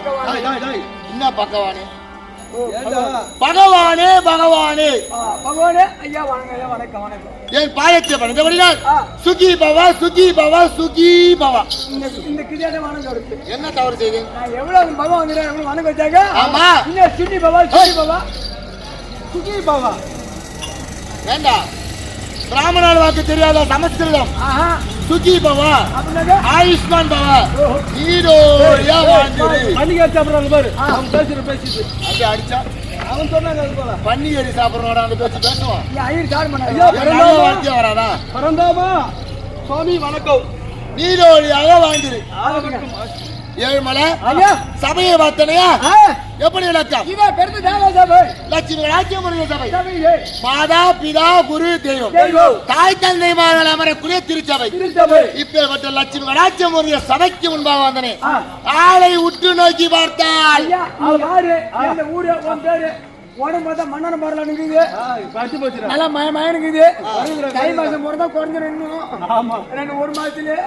என்ன பகவானே? பகவானே பகவானே பகவானே ஐயா வணக்கம் வணக்கம் வணக்கம். என் பாயத்தை பணிந்தபடினால் சுகி பவா சுகி பவா சுகி பவா. இந்த கிரியாத வணக்கம் இருக்கு. என்ன தவறு செய்தேன்? நான் எவ்வளவு பகவான் எவ்வளவு வணக்கம் வச்சாங்க. ஆமா இன்னும் சுகி பவா சுகி பவா சுகி பவா வேண்டாம். பிராமணால் வாக்கு தெரியாத சமஸ்கிருதம். சுகி பவா ஆயுஷ்மான் பவா நீரோடியா வாழ்ந்துரு. பண்டிகை சாப்பிடுறாங்க பாரு. அவன் பேசிட்டு அப்படியே அடிச்சா அவன் சொன்னாங்க போல பன்னியரி சாப்பிடுறோட அந்த பேச்சு பேசுவான். ஐயர் சார் பண்ண வாக்கியம் வராதா? பரந்தாமா சுவாமி வணக்கம். நீரோடியாக வாழ்ந்துரு. ஏழுமலை சபையை பார்த்தனையா எப்படி இலக்கம்? லட்சுமி ராஜ்யம் சபை. மாதா பிதா குரு தெய்வம் தாய் தந்தை மகள் அமரக்கூடிய திருச்சபை. இப்பேற்பட்ட லட்சுமி ராஜ்யம் சபைக்கு முன்பாக வந்தனே ஆளை உற்று நோக்கி பார்த்தால் உடம்பு மன்னன பாடலாம் இருக்குது. நல்லா மயனுக்குது. தை மாசம் போறதா குறைஞ்சிடும். இன்னும் 1 மாசத்துல